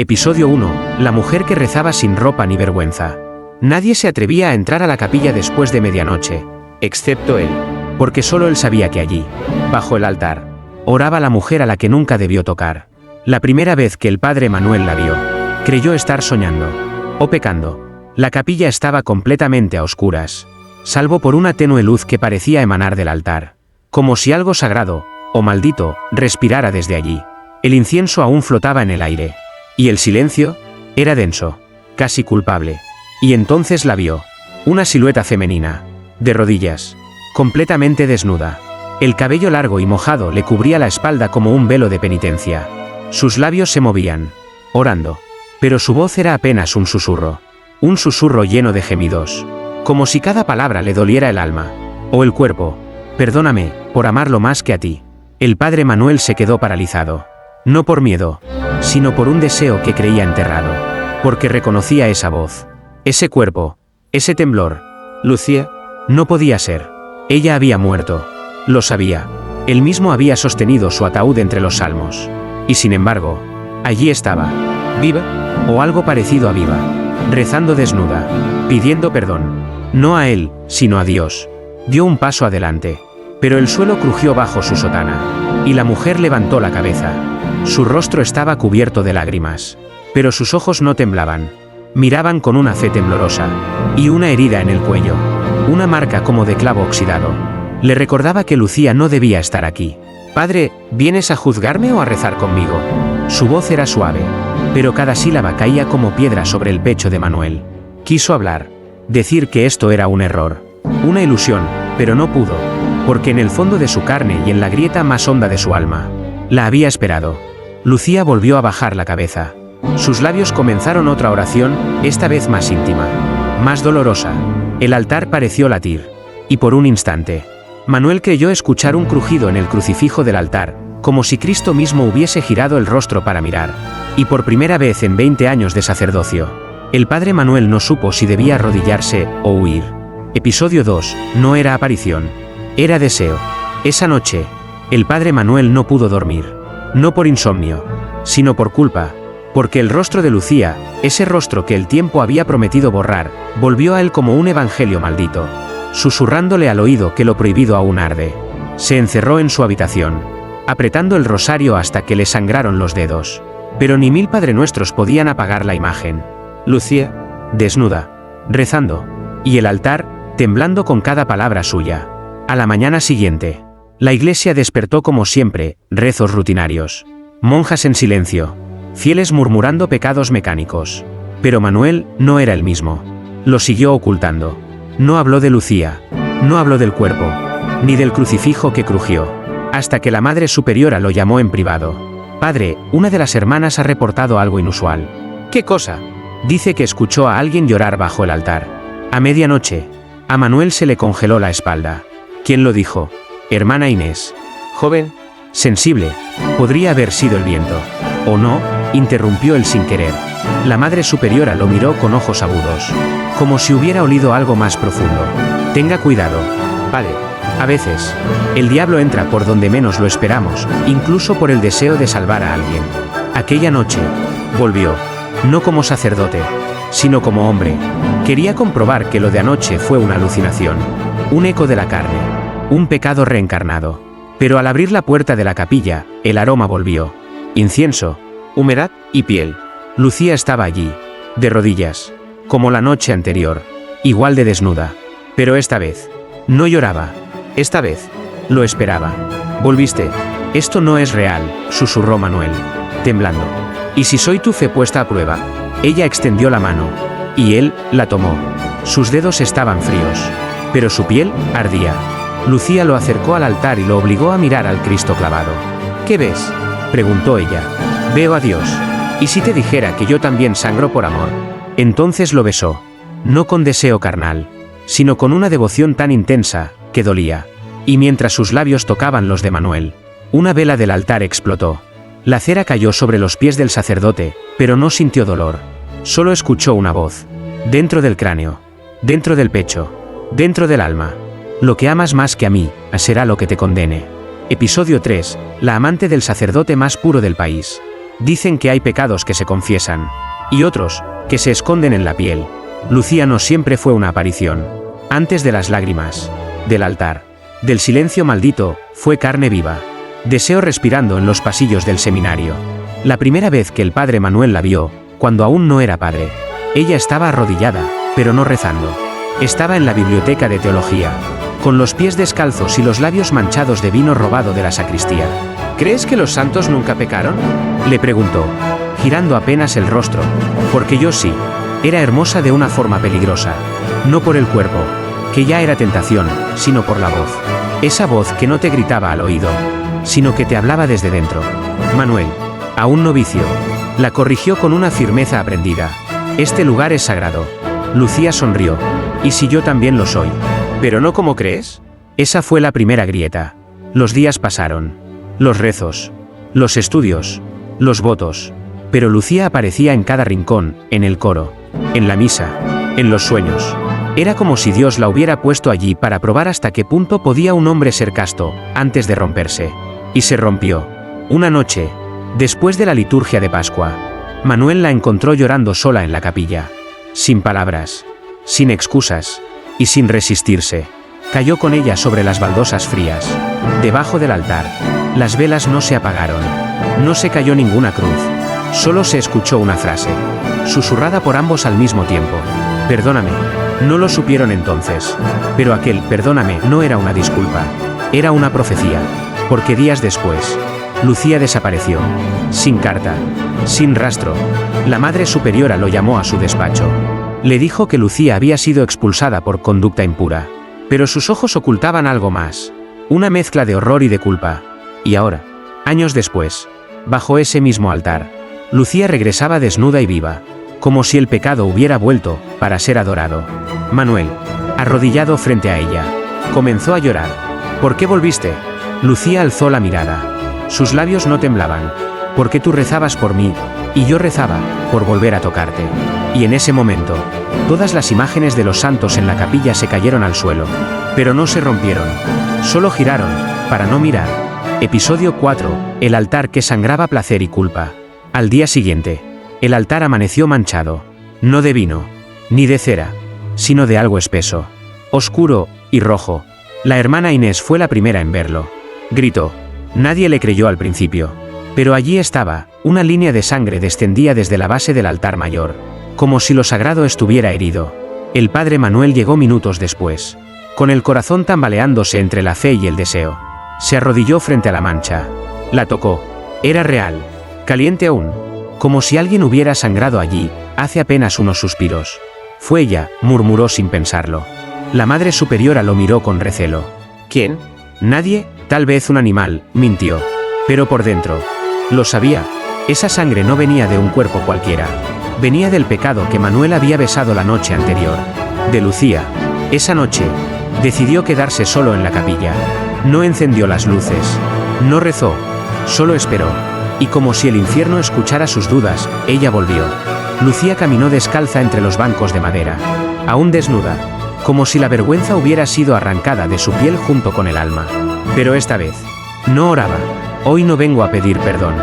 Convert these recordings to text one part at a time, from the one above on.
Episodio 1. La mujer que rezaba sin ropa ni vergüenza. Nadie se atrevía a entrar a la capilla después de medianoche, excepto él, porque solo él sabía que allí, bajo el altar, oraba la mujer a la que nunca debió tocar. La primera vez que el padre Manuel la vio, creyó estar soñando, o pecando. La capilla estaba completamente a oscuras, salvo por una tenue luz que parecía emanar del altar, como si algo sagrado, o maldito, respirara desde allí. El incienso aún flotaba en el aire. Y el silencio era denso, casi culpable. Y entonces la vio, una silueta femenina, de rodillas, completamente desnuda. El cabello largo y mojado le cubría la espalda como un velo de penitencia. Sus labios se movían, orando, pero su voz era apenas un susurro lleno de gemidos, como si cada palabra le doliera el alma, o el cuerpo. Perdóname, por amarlo más que a ti. El padre Manuel se quedó paralizado, no por miedo, sino por un deseo que creía enterrado, porque reconocía esa voz, ese cuerpo, ese temblor. Lucía, no podía ser. Ella había muerto, lo sabía. Él mismo había sostenido su ataúd entre los salmos. Y sin embargo, allí estaba, viva, o algo parecido a viva, rezando desnuda, pidiendo perdón, no a él, sino a Dios. Dio un paso adelante, pero el suelo crujió bajo su sotana, y la mujer levantó la cabeza. Su rostro estaba cubierto de lágrimas, pero sus ojos no temblaban. Miraban con una fe temblorosa, y una herida en el cuello, una marca como de clavo oxidado. Le recordaba que Lucía no debía estar aquí. Padre, ¿vienes a juzgarme o a rezar conmigo? Su voz era suave, pero cada sílaba caía como piedra sobre el pecho de Manuel. Quiso hablar, decir que esto era un error, una ilusión, pero no pudo, porque en el fondo de su carne y en la grieta más honda de su alma, la había esperado. Lucía volvió a bajar la cabeza. Sus labios comenzaron otra oración, esta vez más íntima, más dolorosa. El altar pareció latir, y por un instante, Manuel creyó escuchar un crujido en el crucifijo del altar, como si Cristo mismo hubiese girado el rostro para mirar. Y por primera vez en 20 años de sacerdocio, el padre Manuel no supo si debía arrodillarse o huir. Episodio 2. No era aparición, era deseo. Esa noche, el padre Manuel no pudo dormir. No por insomnio, sino por culpa, porque el rostro de Lucía, ese rostro que el tiempo había prometido borrar, volvió a él como un evangelio maldito, susurrándole al oído que lo prohibido aún arde. Se encerró en su habitación, apretando el rosario hasta que le sangraron los dedos, pero ni 1000 padrenuestros podían apagar la imagen. Lucía, desnuda, rezando, y el altar, temblando con cada palabra suya. A la mañana siguiente, la iglesia despertó como siempre, rezos rutinarios, monjas en silencio, fieles murmurando pecados mecánicos. Pero Manuel no era el mismo. Lo siguió ocultando. No habló de Lucía, no habló del cuerpo, ni del crucifijo que crujió, hasta que la Madre Superiora lo llamó en privado. Padre, una de las hermanas ha reportado algo inusual. ¿Qué cosa? Dice que escuchó a alguien llorar bajo el altar. A medianoche, a Manuel se le congeló la espalda. ¿Quién lo dijo? Hermana Inés. Joven, sensible, podría haber sido el viento. ¿O no? Interrumpió él sin querer. La Madre Superiora lo miró con ojos agudos, como si hubiera olido algo más profundo. Tenga cuidado, padre. A veces, el diablo entra por donde menos lo esperamos, incluso por el deseo de salvar a alguien. Aquella noche, volvió, no como sacerdote, sino como hombre. Quería comprobar que lo de anoche fue una alucinación, un eco de la carne, un pecado reencarnado. Pero al abrir la puerta de la capilla, el aroma volvió. Incienso, humedad y piel. Lucía estaba allí, de rodillas, como la noche anterior, igual de desnuda. Pero esta vez, no lloraba. Esta vez, lo esperaba. Volviste. Esto no es real, susurró Manuel, temblando. ¿Y si soy tu fe puesta a prueba? Ella extendió la mano, y él la tomó. Sus dedos estaban fríos, pero su piel ardía. Lucía lo acercó al altar y lo obligó a mirar al Cristo clavado. ¿Qué ves?, preguntó ella. Veo a Dios. ¿Y si te dijera que yo también sangro por amor? Entonces lo besó, no con deseo carnal, sino con una devoción tan intensa, que dolía. Y mientras sus labios tocaban los de Manuel, una vela del altar explotó. La cera cayó sobre los pies del sacerdote, pero no sintió dolor. Solo escuchó una voz. Dentro del cráneo, dentro del pecho, dentro del alma. Lo que amas más que a mí, será lo que te condene. Episodio 3. La amante del sacerdote más puro del país. Dicen que hay pecados que se confiesan, y otros, que se esconden en la piel. Lucía no siempre fue una aparición. Antes de las lágrimas, del altar, del silencio maldito, fue carne viva. Deseo respirando en los pasillos del seminario. La primera vez que el padre Manuel la vio, cuando aún no era padre, ella estaba arrodillada, pero no rezando. Estaba en la biblioteca de teología, con los pies descalzos y los labios manchados de vino robado de la sacristía. ¿Crees que los santos nunca pecaron?, le preguntó, girando apenas el rostro. Porque yo sí. Era hermosa de una forma peligrosa. No por el cuerpo, que ya era tentación, sino por la voz. Esa voz que no te gritaba al oído, sino que te hablaba desde dentro. Manuel, aún novicio, la corrigió con una firmeza aprendida. Este lugar es sagrado. Lucía sonrió. ¿Y si yo también lo soy? ¿Pero no como crees? Esa fue la primera grieta. Los días pasaron. Los rezos. Los estudios. Los votos. Pero Lucía aparecía en cada rincón, en el coro, en la misa, en los sueños. Era como si Dios la hubiera puesto allí para probar hasta qué punto podía un hombre ser casto, antes de romperse. Y se rompió. Una noche, después de la liturgia de Pascua, Manuel la encontró llorando sola en la capilla. Sin palabras, sin excusas, y sin resistirse. Cayó con ella sobre las baldosas frías, debajo del altar. Las velas no se apagaron. No se cayó ninguna cruz. Solo se escuchó una frase, susurrada por ambos al mismo tiempo. Perdóname. No lo supieron entonces. Pero aquel perdóname no era una disculpa. Era una profecía. Porque días después, Lucía desapareció. Sin carta. Sin rastro. La Madre Superiora lo llamó a su despacho. Le dijo que Lucía había sido expulsada por conducta impura. Pero sus ojos ocultaban algo más. Una mezcla de horror y de culpa. Y ahora, años después, bajo ese mismo altar, Lucía regresaba desnuda y viva, como si el pecado hubiera vuelto, para ser adorado. Manuel, arrodillado frente a ella, comenzó a llorar. ¿Por qué volviste? Lucía alzó la mirada. Sus labios no temblaban. Porque tú rezabas por mí, y yo rezaba, por volver a tocarte. Y en ese momento, todas las imágenes de los santos en la capilla se cayeron al suelo. Pero no se rompieron. Solo giraron, para no mirar. Episodio 4, el altar que sangraba placer y culpa. Al día siguiente, el altar amaneció manchado. No de vino, ni de cera, sino de algo espeso, oscuro y rojo. La hermana Inés fue la primera en verlo. Gritó. Nadie le creyó al principio. Pero allí estaba, una línea de sangre descendía desde la base del altar mayor, como si lo sagrado estuviera herido. El padre Manuel llegó minutos después, con el corazón tambaleándose entre la fe y el deseo. Se arrodilló frente a la mancha. La tocó. Era real. Caliente aún, como si alguien hubiera sangrado allí, hace apenas unos suspiros. Fue ella, murmuró sin pensarlo. La Madre Superiora lo miró con recelo. ¿Quién? Nadie, tal vez un animal, mintió. Pero por dentro, lo sabía. Esa sangre no venía de un cuerpo cualquiera. Venía del pecado que Manuel había besado la noche anterior. De Lucía. Esa noche, decidió quedarse solo en la capilla. No encendió las luces. No rezó. Solo esperó. Y como si el infierno escuchara sus dudas, ella volvió. Lucía caminó descalza entre los bancos de madera, aún desnuda, como si la vergüenza hubiera sido arrancada de su piel junto con el alma. Pero esta vez, no oraba. Hoy no vengo a pedir perdón.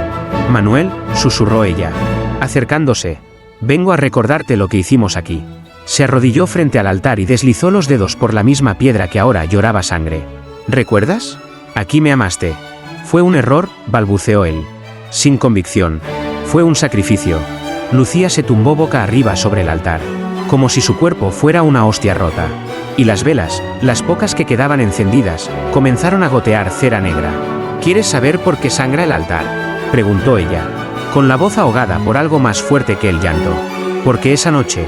Manuel, susurró ella, acercándose. Vengo a recordarte lo que hicimos aquí. Se arrodilló frente al altar y deslizó los dedos por la misma piedra que ahora lloraba sangre. ¿Recuerdas? Aquí me amaste. Fue un error, balbuceó él. Sin convicción. Fue un sacrificio. Lucía se tumbó boca arriba sobre el altar, como si su cuerpo fuera una hostia rota. Y las velas, las pocas que quedaban encendidas, comenzaron a gotear cera negra. ¿Quieres saber por qué sangra el altar?, preguntó ella, con la voz ahogada por algo más fuerte que el llanto. Porque esa noche,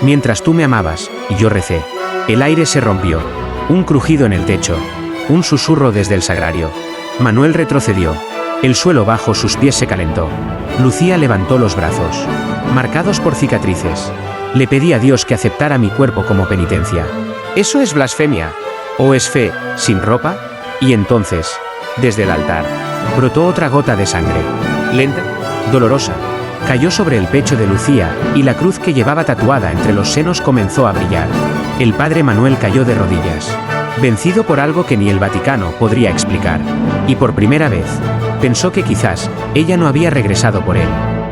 mientras tú me amabas, y yo recé, el aire se rompió. Un crujido en el techo. Un susurro desde el sagrario. Manuel retrocedió. El suelo bajo sus pies se calentó. Lucía levantó los brazos, marcados por cicatrices. Le pedí a Dios que aceptara mi cuerpo como penitencia. ¿Eso es blasfemia? ¿O es fe, sin ropa? Y entonces, desde el altar, brotó otra gota de sangre. Lenta, dolorosa. Cayó sobre el pecho de Lucía, y la cruz que llevaba tatuada entre los senos comenzó a brillar. El padre Manuel cayó de rodillas, vencido por algo que ni el Vaticano podría explicar. Y por primera vez, Pensó que quizás ella no había regresado por él,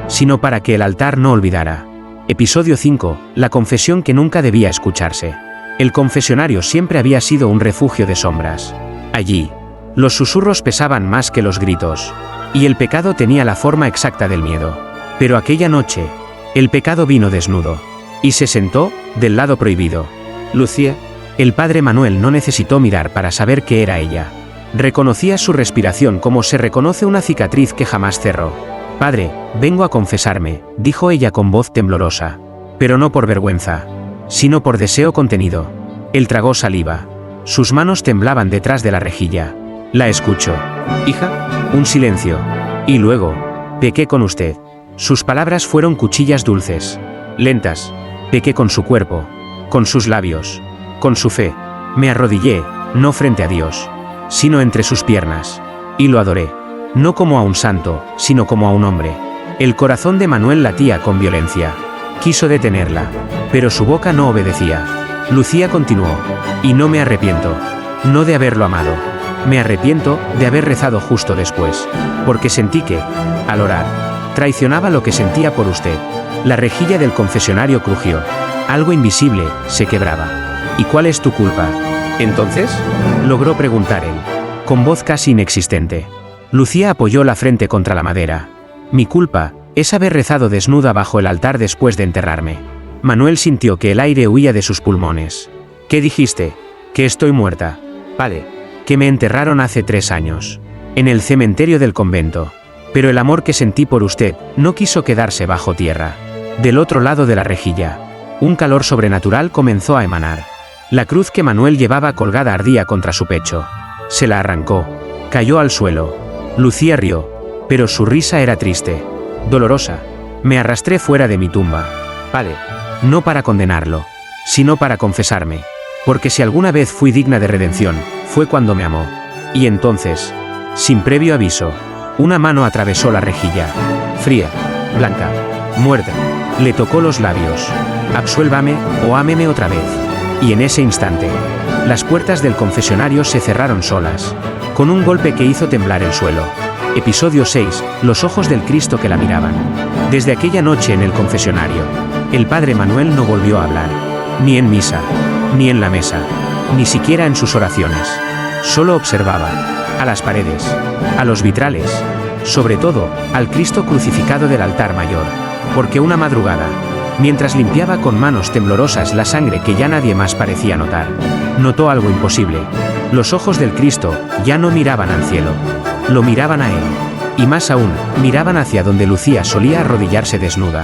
sino para que el altar no olvidara. Episodio 5. La confesión que nunca debía escucharse. El confesionario siempre había sido un refugio de sombras. Allí, los susurros pesaban más que los gritos, y el pecado tenía la forma exacta del miedo. Pero aquella noche, el pecado vino desnudo, y se sentó del lado prohibido. Lucía. El padre Manuel no necesitó mirar para saber que era ella. Reconocía su respiración como se reconoce una cicatriz que jamás cerró. Padre, vengo a confesarme, dijo ella con voz temblorosa. Pero no por vergüenza, sino por deseo contenido. Él tragó saliva. Sus manos temblaban detrás de la rejilla. La escuchó. Hija, un silencio. Y luego, pequé con usted. Sus palabras fueron cuchillas dulces, lentas. Pequé con su cuerpo, con sus labios, con su fe. Me arrodillé, no frente a Dios, sino entre sus piernas. Y lo adoré. No como a un santo, sino como a un hombre. El corazón de Manuel latía con violencia. Quiso detenerla, pero su boca no obedecía. Lucía continuó. Y no me arrepiento. No de haberlo amado. Me arrepiento de haber rezado justo después. Porque sentí que, al orar, traicionaba lo que sentía por usted. La rejilla del confesionario crujió. Algo invisible se quebraba. ¿Y cuál es tu culpa? ¿Entonces? Logró preguntar él, con voz casi inexistente. Lucía apoyó la frente contra la madera. Mi culpa es haber rezado desnuda bajo el altar después de enterrarme. Manuel sintió que el aire huía de sus pulmones. ¿Qué dijiste? Que estoy muerta. Padre, que me enterraron hace 3 años. En el cementerio del convento. Pero el amor que sentí por usted no quiso quedarse bajo tierra. Del otro lado de la rejilla, un calor sobrenatural comenzó a emanar. La cruz que Manuel llevaba colgada ardía contra su pecho. Se la arrancó. Cayó al suelo. Lucía rió, pero su risa era triste, dolorosa. Me arrastré fuera de mi tumba. Padre, no para condenarlo, sino para confesarme. Porque si alguna vez fui digna de redención, fue cuando me amó. Y entonces, sin previo aviso, una mano atravesó la rejilla. Fría, blanca, muerta. Le tocó los labios. Absuélvame o ámeme otra vez. Y en ese instante, las puertas del confesionario se cerraron solas, con un golpe que hizo temblar el suelo. Episodio 6. Los ojos del Cristo que la miraban. Desde aquella noche en el confesionario, el padre Manuel no volvió a hablar. Ni en misa, ni en la mesa, ni siquiera en sus oraciones. Solo observaba, a las paredes, a los vitrales, sobre todo, al Cristo crucificado del altar mayor. Porque una madrugada, mientras limpiaba con manos temblorosas la sangre que ya nadie más parecía notar, notó algo imposible. Los ojos del Cristo ya no miraban al cielo, lo miraban a él. Y más aún, miraban hacia donde Lucía solía arrodillarse desnuda.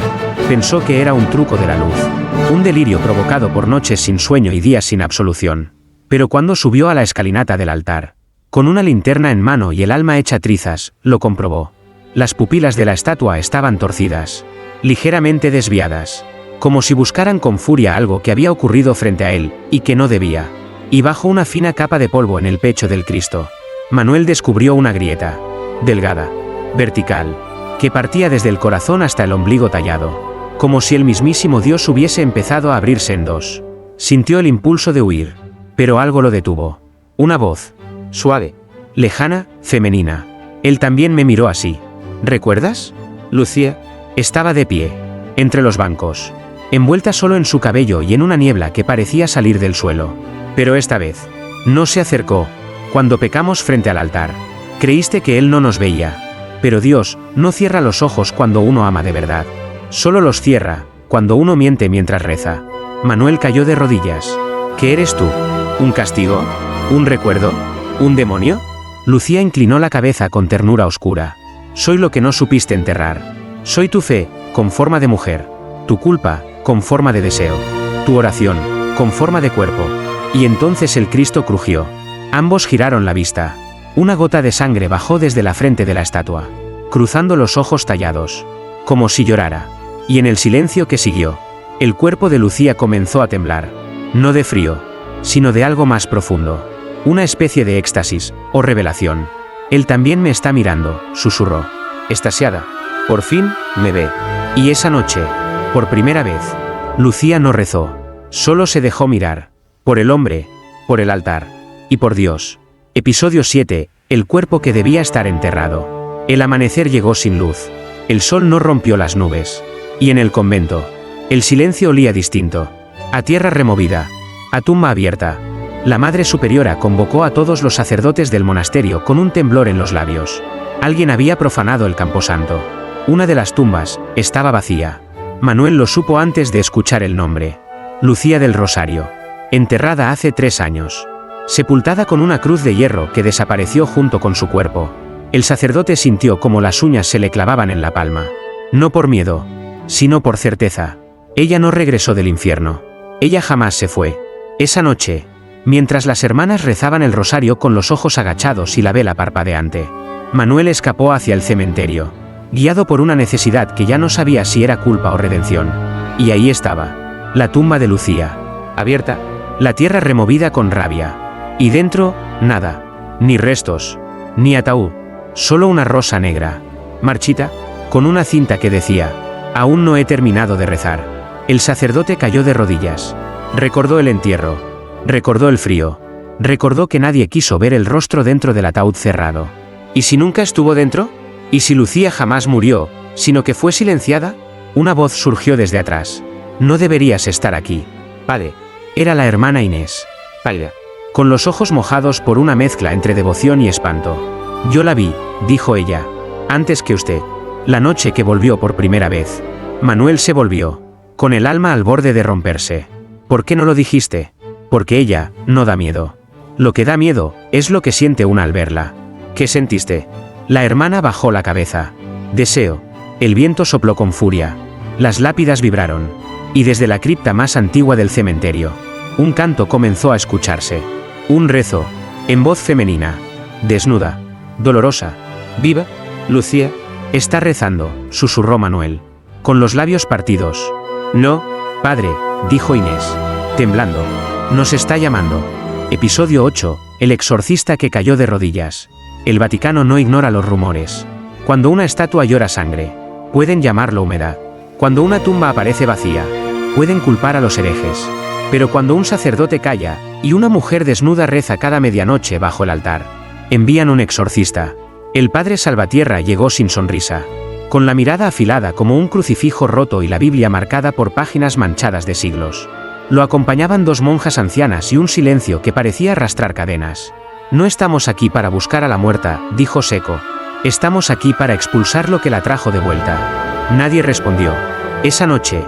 Pensó que era un truco de la luz, un delirio provocado por noches sin sueño y días sin absolución. Pero cuando subió a la escalinata del altar, con una linterna en mano y el alma hecha trizas, lo comprobó. Las pupilas de la estatua estaban torcidas, ligeramente desviadas, como si buscaran con furia algo que había ocurrido frente a él, y que no debía. Y bajo una fina capa de polvo en el pecho del Cristo, Manuel descubrió una grieta, delgada, vertical, que partía desde el corazón hasta el ombligo tallado, como si el mismísimo Dios hubiese empezado a abrirse en dos. Sintió el impulso de huir, pero algo lo detuvo. Una voz, suave, lejana, femenina. Él también me miró así. ¿Recuerdas? Lucía estaba de pie, entre los bancos, envuelta solo en su cabello y en una niebla que parecía salir del suelo. Pero esta vez, no se acercó. Cuando pecamos frente al altar, creíste que Él no nos veía. Pero Dios no cierra los ojos cuando uno ama de verdad. Solo los cierra cuando uno miente mientras reza. Manuel cayó de rodillas. ¿Qué eres tú? ¿Un castigo? ¿Un recuerdo? ¿Un demonio? Lucía inclinó la cabeza con ternura oscura. Soy lo que no supiste enterrar. Soy tu fe, con forma de mujer. Tu culpa, con forma de deseo. Tu oración, con forma de cuerpo. Y entonces el Cristo crujió. Ambos giraron la vista. Una gota de sangre bajó desde la frente de la estatua, cruzando los ojos tallados, como si llorara. Y en el silencio que siguió, el cuerpo de Lucía comenzó a temblar. No de frío, sino de algo más profundo. Una especie de éxtasis, o revelación. Él también me está mirando, susurró. Extasiada. Por fin, me ve. Y esa noche, por primera vez, Lucía no rezó. Solo se dejó mirar. Por el hombre, por el altar, y por Dios. Episodio 7. El cuerpo que debía estar enterrado. El amanecer llegó sin luz. El sol no rompió las nubes. Y en el convento, el silencio olía distinto. A tierra removida. A tumba abierta. La Madre Superiora convocó a todos los sacerdotes del monasterio con un temblor en los labios. Alguien había profanado el camposanto. Una de las tumbas estaba vacía. Manuel lo supo antes de escuchar el nombre. Lucía del Rosario. Enterrada hace 3 años. Sepultada con una cruz de hierro que desapareció junto con su cuerpo. El sacerdote sintió como las uñas se le clavaban en la palma. No por miedo, sino por certeza. Ella no regresó del infierno. Ella jamás se fue. Esa noche, mientras las hermanas rezaban el rosario con los ojos agachados y la vela parpadeante, Manuel escapó hacia el cementerio, guiado por una necesidad que ya no sabía si era culpa o redención. Y ahí estaba, la tumba de Lucía, abierta, la tierra removida con rabia. Y dentro, nada, ni restos, ni ataúd, solo una rosa negra, marchita, con una cinta que decía: aún no he terminado de rezar. El sacerdote cayó de rodillas. Recordó el entierro. Recordó el frío. Recordó que nadie quiso ver el rostro dentro del ataúd cerrado. ¿Y si nunca estuvo dentro? ¿Y si Lucía jamás murió, sino que fue silenciada? Una voz surgió desde atrás. No deberías estar aquí, padre. Era la hermana Inés. Pálida, con los ojos mojados por una mezcla entre devoción y espanto. Yo la vi, dijo ella, antes que usted. La noche que volvió por primera vez. Manuel se volvió, con el alma al borde de romperse. ¿Por qué no lo dijiste? Porque ella no da miedo. Lo que da miedo es lo que siente una al verla. ¿Qué sentiste? La hermana bajó la cabeza. Deseo. El viento sopló con furia. Las lápidas vibraron. Y desde la cripta más antigua del cementerio, un canto comenzó a escucharse. Un rezo, en voz femenina, desnuda, dolorosa. ¿Viva? Lucía está rezando, susurró Manuel, con los labios partidos. No, padre, dijo Inés, temblando. Nos está llamando. Episodio 8, el exorcista que cayó de rodillas. El Vaticano no ignora los rumores. Cuando una estatua llora sangre, pueden llamarlo humedad. Cuando una tumba aparece vacía, pueden culpar a los herejes. Pero cuando un sacerdote calla, y una mujer desnuda reza cada medianoche bajo el altar, envían un exorcista. El padre Salvatierra llegó sin sonrisa, con la mirada afilada como un crucifijo roto y la Biblia marcada por páginas manchadas de siglos. Lo acompañaban 2 monjas ancianas y un silencio que parecía arrastrar cadenas. No estamos aquí para buscar a la muerta, dijo seco. Estamos aquí para expulsar lo que la trajo de vuelta. Nadie respondió. Esa noche,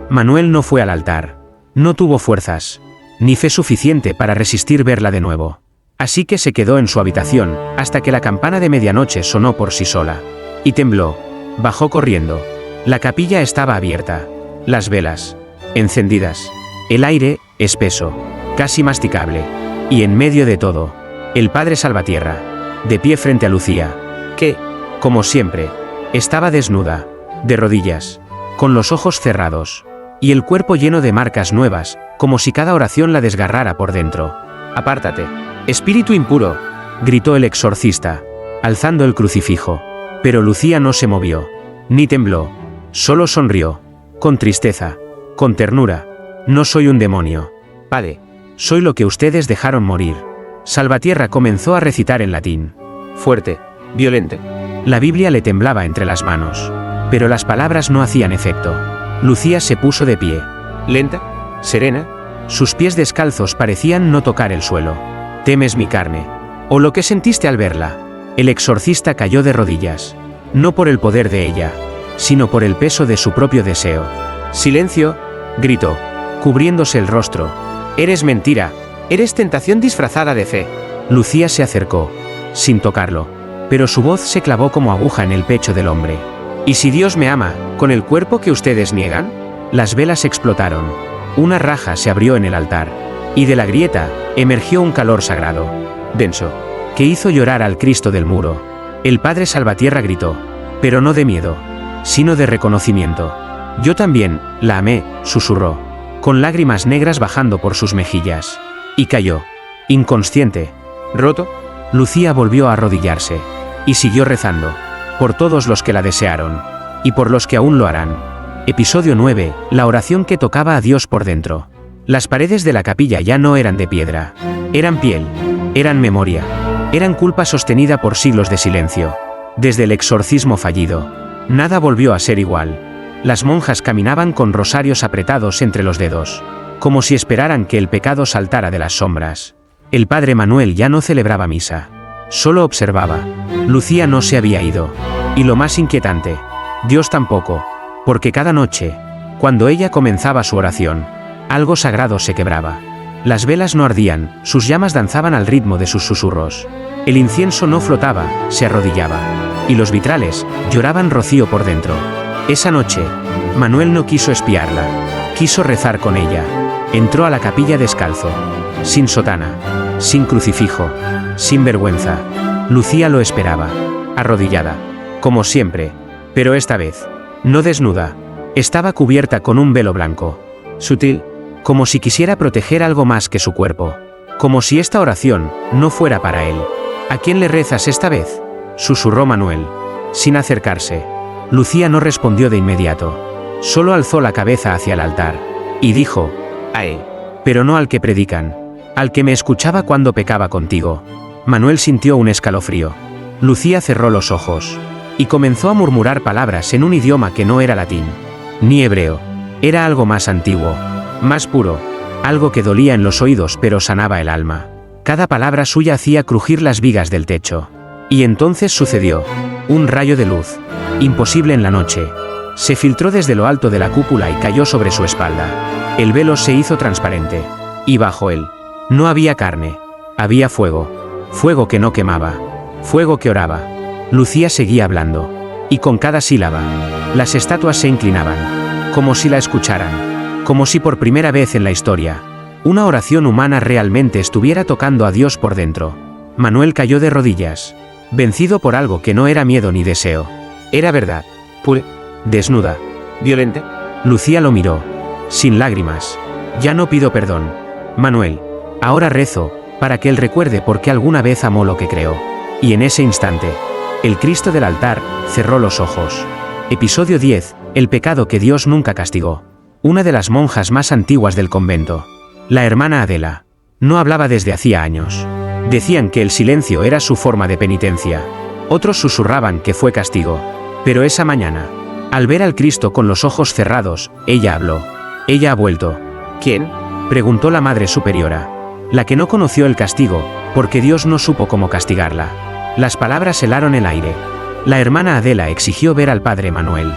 Manuel no fue al altar. No tuvo fuerzas, ni fe suficiente para resistir verla de nuevo. Así que se quedó en su habitación, hasta que la campana de medianoche sonó por sí sola. Y tembló. Bajó corriendo. La capilla estaba abierta. Las velas, encendidas. El aire, espeso, casi masticable. Y en medio de todo, el padre Salvatierra, de pie frente a Lucía, que, como siempre, estaba desnuda, de rodillas, con los ojos cerrados, y el cuerpo lleno de marcas nuevas, como si cada oración la desgarrara por dentro. «Apártate, espíritu impuro», gritó el exorcista, alzando el crucifijo. Pero Lucía no se movió, ni tembló, solo sonrió, con tristeza, con ternura. «No soy un demonio, padre, soy lo que ustedes dejaron morir». Salvatierra comenzó a recitar en latín. Fuerte, violente. La Biblia le temblaba entre las manos, pero las palabras no hacían efecto. Lucía se puso de pie, lenta, serena. Sus pies descalzos parecían no tocar el suelo. «¿Temes mi carne? ¿O lo que sentiste al verla?» El exorcista cayó de rodillas, no por el poder de ella, sino por el peso de su propio deseo. «Silencio», gritó, cubriéndose el rostro. «Eres mentira, eres tentación disfrazada de fe». Lucía se acercó, sin tocarlo, pero su voz se clavó como aguja en el pecho del hombre. «¿Y si Dios me ama, con el cuerpo que ustedes niegan?» Las velas explotaron. Una raja se abrió en el altar, y de la grieta emergió un calor sagrado, denso, que hizo llorar al Cristo del muro. El padre Salvatierra gritó, pero no de miedo, sino de reconocimiento. «Yo también la amé», susurró, con lágrimas negras bajando por sus mejillas. Y cayó, inconsciente. ¿Roto? Lucía volvió a arrodillarse, y siguió rezando, por todos los que la desearon, y por los que aún lo harán. Episodio 9, la oración que tocaba a Dios por dentro. Las paredes de la capilla ya no eran de piedra, eran piel, eran memoria, eran culpa sostenida por siglos de silencio. Desde el exorcismo fallido, nada volvió a ser igual. Las monjas caminaban con rosarios apretados entre los dedos, como si esperaran que el pecado saltara de las sombras. El padre Manuel ya no celebraba misa, solo observaba. Lucía no se había ido. Y lo más inquietante, Dios tampoco, porque cada noche, cuando ella comenzaba su oración, algo sagrado se quebraba. Las velas no ardían, sus llamas danzaban al ritmo de sus susurros. El incienso no flotaba, se arrodillaba. Y los vitrales lloraban rocío por dentro. Esa noche, Manuel no quiso espiarla, quiso rezar con ella. Entró a la capilla descalzo, sin sotana, sin crucifijo, sin vergüenza. Lucía lo esperaba, arrodillada, como siempre, pero esta vez, no desnuda. Estaba cubierta con un velo blanco, sutil, como si quisiera proteger algo más que su cuerpo, como si esta oración no fuera para él. ¿A quién le rezas esta vez?, susurró Manuel, sin acercarse. Lucía no respondió de inmediato, solo alzó la cabeza hacia el altar, y dijo, a él, pero no al que predican, al que me escuchaba cuando pecaba contigo. Manuel sintió un escalofrío. Lucía cerró los ojos, y comenzó a murmurar palabras en un idioma que no era latín, ni hebreo, era algo más antiguo, más puro, algo que dolía en los oídos pero sanaba el alma. Cada palabra suya hacía crujir las vigas del techo. Y entonces sucedió. Un rayo de luz, imposible en la noche, se filtró desde lo alto de la cúpula y cayó sobre su espalda. El velo se hizo transparente, y bajo él, no había carne, había fuego, fuego que no quemaba, fuego que oraba. Lucía seguía hablando, y con cada sílaba, las estatuas se inclinaban, como si la escucharan, como si por primera vez en la historia, una oración humana realmente estuviera tocando a Dios por dentro. Manuel cayó de rodillas, vencido por algo que no era miedo ni deseo. Era verdad, pura, desnuda, violenta. Lucía lo miró, sin lágrimas. Ya no pido perdón, Manuel, ahora rezo, para que él recuerde por qué alguna vez amó lo que creó. Y en ese instante, el Cristo del altar cerró los ojos. Episodio 10, el pecado que Dios nunca castigó. Una de las monjas más antiguas del convento, la hermana Adela, no hablaba desde hacía años. Decían que el silencio era su forma de penitencia. Otros susurraban que fue castigo. Pero esa mañana, al ver al Cristo con los ojos cerrados, ella habló. Ella ha vuelto. ¿Quién?, preguntó la Madre Superiora. La que no conoció el castigo, porque Dios no supo cómo castigarla. Las palabras helaron el aire. La hermana Adela exigió ver al padre Manuel.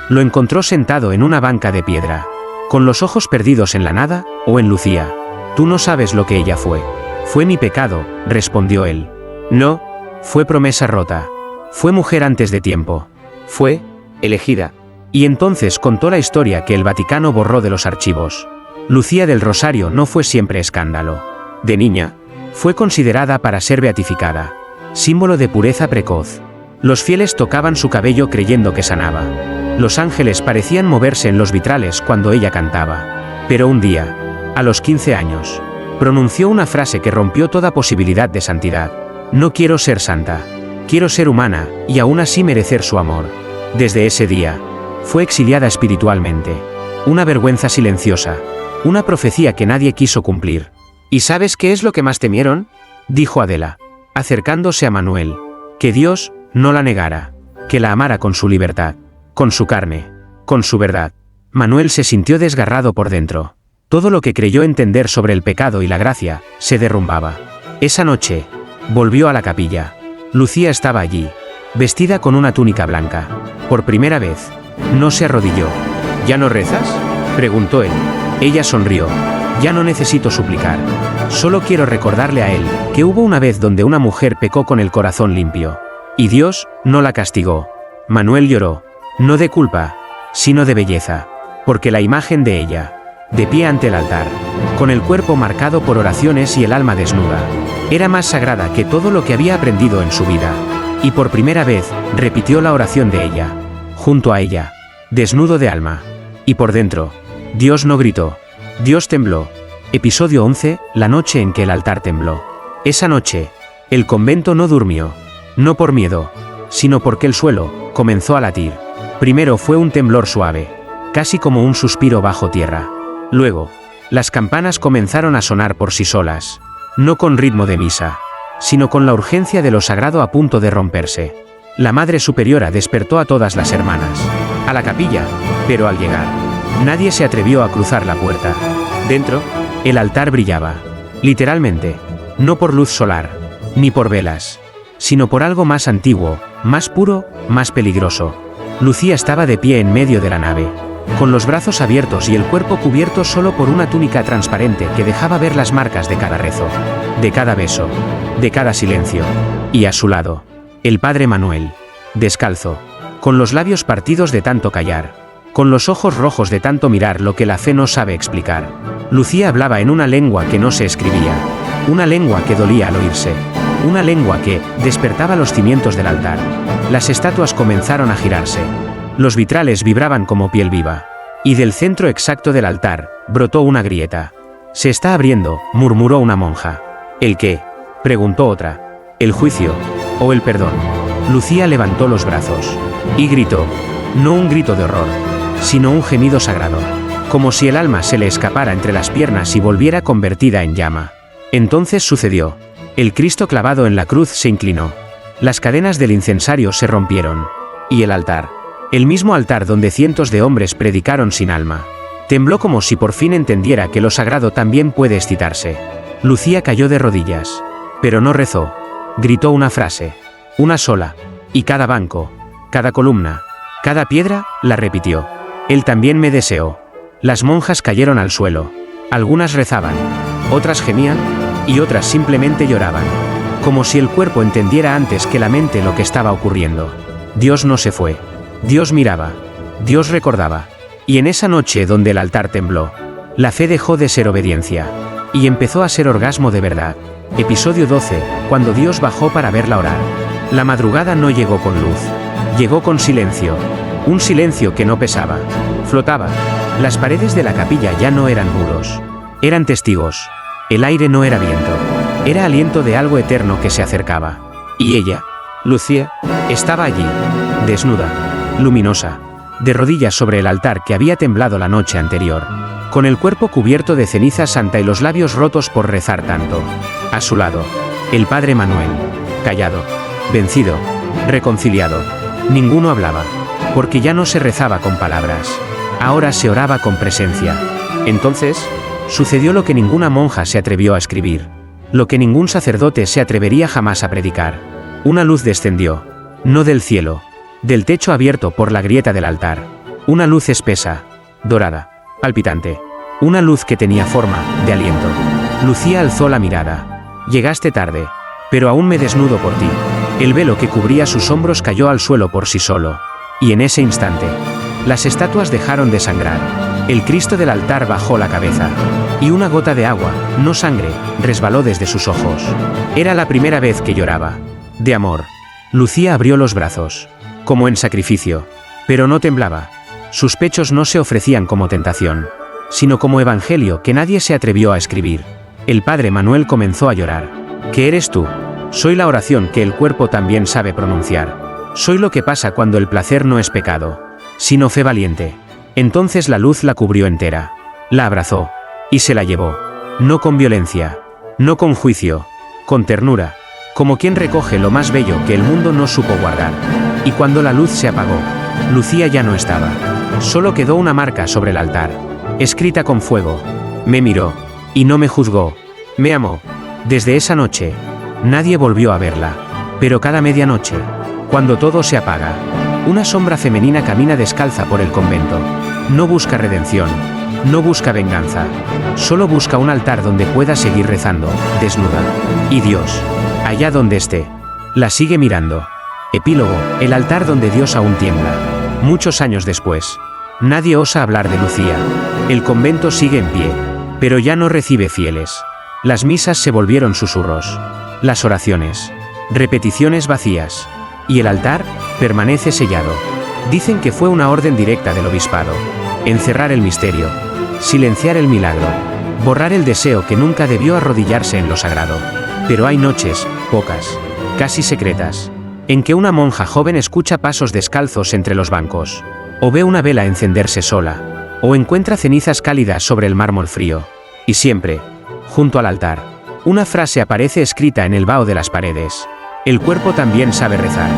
Lo encontró sentado en una banca de piedra, con los ojos perdidos en la nada, o en Lucía. Tú no sabes lo que ella fue. Fue mi pecado, respondió él. No, fue promesa rota. Fue mujer antes de tiempo. Fue elegida. Y entonces contó la historia que el Vaticano borró de los archivos. Lucía del Rosario no fue siempre escándalo. De niña, fue considerada para ser beatificada, símbolo de pureza precoz. Los fieles tocaban su cabello creyendo que sanaba. Los ángeles parecían moverse en los vitrales cuando ella cantaba. Pero un día, a los 15 años, pronunció una frase que rompió toda posibilidad de santidad. No quiero ser santa, quiero ser humana, y aún así merecer su amor. Desde ese día, fue exiliada espiritualmente. Una vergüenza silenciosa, una profecía que nadie quiso cumplir. ¿Y sabes qué es lo que más temieron?, dijo Adela, acercándose a Manuel. Que Dios no la negara, que la amara con su libertad, con su carne, con su verdad. Manuel se sintió desgarrado por dentro. Todo lo que creyó entender sobre el pecado y la gracia, se derrumbaba. Esa noche, volvió a la capilla. Lucía estaba allí, vestida con una túnica blanca. Por primera vez, no se arrodilló. ¿Ya no rezas?, preguntó él. Ella sonrió. Ya no necesito suplicar. Solo quiero recordarle a él que hubo una vez donde una mujer pecó con el corazón limpio. Y Dios no la castigó. Manuel lloró, no de culpa, sino de belleza. Porque la imagen de ella, de pie ante el altar, con el cuerpo marcado por oraciones y el alma desnuda, era más sagrada que todo lo que había aprendido en su vida. Y por primera vez, repitió la oración de ella, junto a ella, desnudo de alma. Y por dentro, Dios no gritó, Dios tembló. Episodio 11, la noche en que el altar tembló. Esa noche, el convento no durmió, no por miedo, sino porque el suelo comenzó a latir. Primero fue un temblor suave, casi como un suspiro bajo tierra. Luego, las campanas comenzaron a sonar por sí solas, no con ritmo de misa, sino con la urgencia de lo sagrado a punto de romperse. La Madre Superiora despertó a todas las hermanas. A la capilla, pero al llegar, nadie se atrevió a cruzar la puerta. Dentro, el altar brillaba. Literalmente, no por luz solar, ni por velas, sino por algo más antiguo, más puro, más peligroso. Lucía estaba de pie en medio de la nave, con los brazos abiertos y el cuerpo cubierto solo por una túnica transparente que dejaba ver las marcas de cada rezo, de cada beso, de cada silencio. Y a su lado, el padre Manuel, descalzo, con los labios partidos de tanto callar, con los ojos rojos de tanto mirar lo que la fe no sabe explicar. Lucía hablaba en una lengua que no se escribía, una lengua que dolía al oírse, una lengua que despertaba los cimientos del altar. Las estatuas comenzaron a girarse, los vitrales vibraban como piel viva, y del centro exacto del altar brotó una grieta. «Se está abriendo», murmuró una monja. «¿El qué?», preguntó otra. «¿El juicio? ¿O el perdón?». Lucía levantó los brazos y gritó, no un grito de horror, sino un gemido sagrado, como si el alma se le escapara entre las piernas y volviera convertida en llama. Entonces sucedió. El Cristo clavado en la cruz se inclinó. Las cadenas del incensario se rompieron. Y el altar, el mismo altar donde cientos de hombres predicaron sin alma, tembló como si por fin entendiera que lo sagrado también puede excitarse. Lucía cayó de rodillas, pero no rezó. Gritó una frase, una sola, y cada banco, cada columna, cada piedra, la repitió. Él también me deseó. Las monjas cayeron al suelo. Algunas rezaban, otras gemían, y otras simplemente lloraban, como si el cuerpo entendiera antes que la mente lo que estaba ocurriendo. Dios no se fue. Dios miraba. Dios recordaba. Y en esa noche donde el altar tembló, la fe dejó de ser obediencia, y empezó a ser orgasmo de verdad. Episodio 12, cuando Dios bajó para verla orar. La madrugada no llegó con luz. Llegó con silencio. Un silencio que no pesaba. Flotaba. Las paredes de la capilla ya no eran muros. Eran testigos. El aire no era viento. Era aliento de algo eterno que se acercaba. Y ella, Lucía, estaba allí, desnuda, luminosa, de rodillas sobre el altar que había temblado la noche anterior, con el cuerpo cubierto de ceniza santa y los labios rotos por rezar tanto. A su lado, el padre Manuel, callado, vencido, reconciliado. Ninguno hablaba, porque ya no se rezaba con palabras. Ahora se oraba con presencia. Entonces, sucedió lo que ninguna monja se atrevió a escribir, lo que ningún sacerdote se atrevería jamás a predicar. Una luz descendió, no del cielo, del techo abierto por la grieta del altar. Una luz espesa, dorada, palpitante. Una luz que tenía forma de aliento. Lucía alzó la mirada. Llegaste tarde, pero aún me desnudo por ti. El velo que cubría sus hombros cayó al suelo por sí solo. Y en ese instante, las estatuas dejaron de sangrar. El Cristo del altar bajó la cabeza. Y una gota de agua, no sangre, resbaló desde sus ojos. Era la primera vez que lloraba. De amor. Lucía abrió los brazos, como en sacrificio, pero no temblaba. Sus pechos no se ofrecían como tentación, sino como evangelio que nadie se atrevió a escribir. El padre Manuel comenzó a llorar. ¿Qué eres tú? Soy la oración que el cuerpo también sabe pronunciar. Soy lo que pasa cuando el placer no es pecado, sino fe valiente. Entonces la luz la cubrió entera, la abrazó, y se la llevó. No con violencia, no con juicio, con ternura, como quien recoge lo más bello que el mundo no supo guardar. Y cuando la luz se apagó, Lucía ya no estaba. Solo quedó una marca sobre el altar, escrita con fuego. Me miró, y no me juzgó, me amó. Desde esa noche, nadie volvió a verla. Pero cada medianoche, cuando todo se apaga, una sombra femenina camina descalza por el convento. No busca redención, no busca venganza, solo busca un altar donde pueda seguir rezando, desnuda. Y Dios, allá donde esté, la sigue mirando. Epílogo, el altar donde Dios aún tiembla. Muchos años después, nadie osa hablar de Lucía. El convento sigue en pie, pero ya no recibe fieles. Las misas se volvieron susurros. Las oraciones, repeticiones vacías. Y el altar permanece sellado. Dicen que fue una orden directa del obispado. Encerrar el misterio, silenciar el milagro, borrar el deseo que nunca debió arrodillarse en lo sagrado. Pero hay noches, pocas, casi secretas, en que una monja joven escucha pasos descalzos entre los bancos, o ve una vela encenderse sola, o encuentra cenizas cálidas sobre el mármol frío. Y siempre, junto al altar, una frase aparece escrita en el vaho de las paredes. El cuerpo también sabe rezar.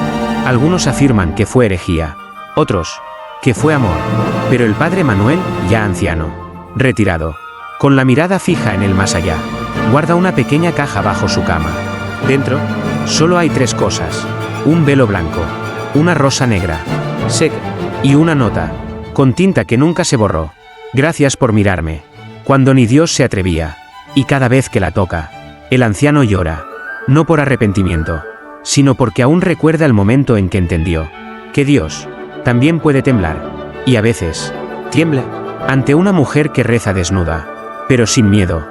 Algunos afirman que fue herejía, otros, que fue amor. Pero el padre Manuel, ya anciano, retirado, con la mirada fija en el más allá, guarda una pequeña caja bajo su cama. Dentro, solo hay 3 cosas: un velo blanco, una rosa negra, seca, y una nota, con tinta que nunca se borró. Gracias por mirarme, cuando ni Dios se atrevía. Y cada vez que la toca, el anciano llora, no por arrepentimiento, sino porque aún recuerda el momento en que entendió que Dios también puede temblar, y a veces tiembla, ante una mujer que reza desnuda, pero sin miedo,